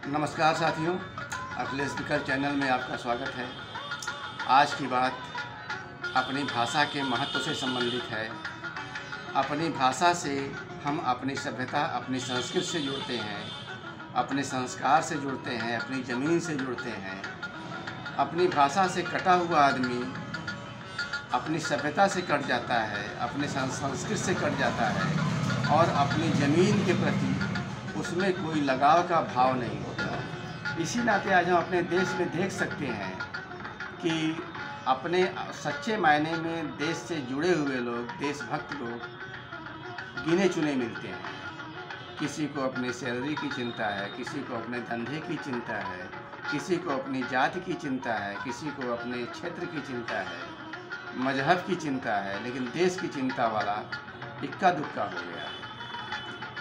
नमस्कार साथियों, अखिलेश विकल चैनल में आपका स्वागत है। आज की बात अपनी भाषा के महत्व से संबंधित है। अपनी भाषा से हम अपनी सभ्यता, अपनी संस्कृति से जुड़ते हैं, अपने संस्कार से जुड़ते हैं, अपनी ज़मीन से जुड़ते हैं। अपनी भाषा से कटा हुआ आदमी अपनी सभ्यता से कट जाता है, अपने संस्कृति से कट जाता है और अपनी ज़मीन के प्रति उसमें कोई लगाव का भाव नहीं होता। इसी नाते आज हम अपने देश में देख सकते हैं कि अपने सच्चे मायने में देश से जुड़े हुए लोग, देशभक्त लोग गिने चुने मिलते हैं। किसी को अपनी सैलरी की चिंता है, किसी को अपने धंधे की चिंता है, किसी को अपनी जाति की चिंता है, किसी को अपने क्षेत्र की चिंता है, मजहब की चिंता है, लेकिन देश की चिंता वाला इक्का दुक्का हो गया है।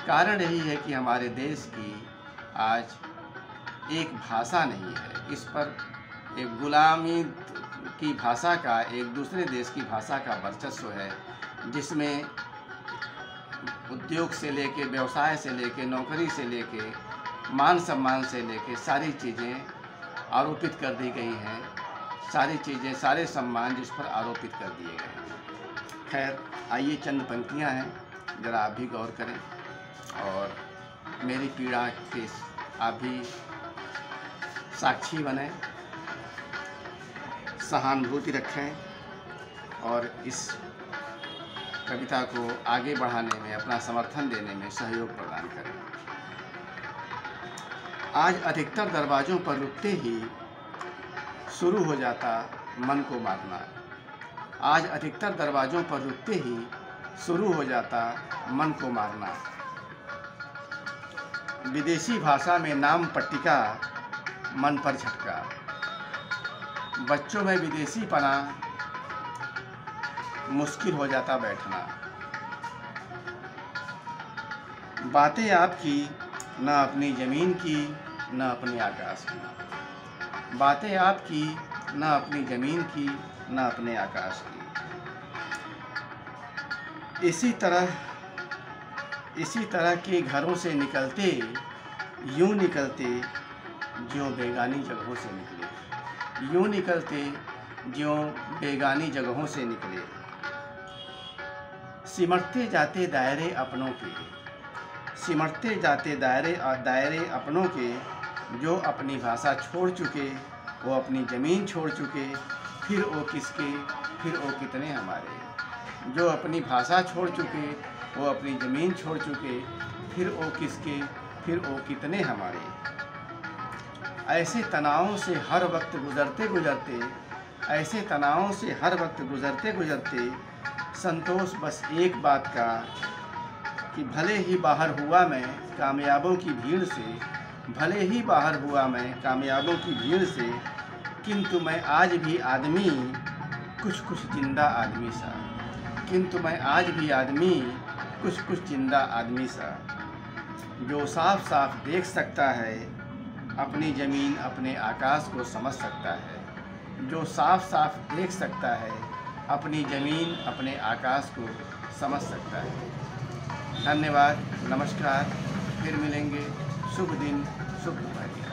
कारण यही है कि हमारे देश की आज एक भाषा नहीं है। इस पर एक गुलामी की भाषा का, एक दूसरे देश की भाषा का वर्चस्व है, जिसमें उद्योग से लेके, व्यवसाय से लेके, नौकरी से लेके, मान सम्मान से लेके सारी चीज़ें आरोपित कर दी गई हैं। सारी चीज़ें, सारे सम्मान जिस पर आरोपित कर दिए गए हैं। खैर, आइए चंद पंक्तियां हैं, ज़रा आप भी गौर करें और मेरी पीड़ा के आप भी साक्षी बने, सहानुभूति रखें और इस कविता को आगे बढ़ाने में, अपना समर्थन देने में सहयोग प्रदान करें। आज अधिकतर दरवाज़ों पर रुकते ही शुरू हो जाता मन को मारना। आज अधिकतर दरवाज़ों पर रुकते ही शुरू हो जाता मन को मारना। विदेशी भाषा में नाम पट्टिका, मन पर झटका। बच्चों में विदेशी पना, मुश्किल हो जाता बैठना। बातें आपकी न अपनी ज़मीन की, न अपने आकाश की। बातें आपकी न अपनी ज़मीन की, न अपने आकाश की। इसी तरह के घरों से निकलते, यूं निकलते जो बेगानी जगहों से निकले। यूं निकलते जो बेगानी जगहों से निकले। सिमटते जाते दायरे अपनों के, सिमटते जाते दायरे अपनों के। जो अपनी भाषा छोड़ चुके, वो अपनी ज़मीन छोड़ चुके, फिर वो किसके, फिर वो कितने हमारे। जो अपनी भाषा छोड़ चुके, वो अपनी ज़मीन छोड़ चुके, फिर वो किसके, फिर वो कितने हमारे। ऐसे तनावों से हर वक्त गुज़रते गुज़रते, ऐसे तनावों से हर वक्त गुज़रते गुज़रते संतोष बस एक बात का कि भले ही बाहर हुआ मैं कामयाबों की भीड़ से, भले ही बाहर हुआ मैं कामयाबों की भीड़ से, किंतु मैं आज भी आदमी, कुछ कुछ जिंदा आदमी सा। किंतु मैं आज भी आदमी, कुछ कुछ जिंदा आदमी सा। जो साफ साफ देख सकता है, अपनी ज़मीन, अपने आकाश को समझ सकता है। जो साफ साफ देख सकता है, अपनी ज़मीन, अपने आकाश को समझ सकता है। धन्यवाद, नमस्कार, फिर मिलेंगे। शुभ दिन, शुभ दोपहर।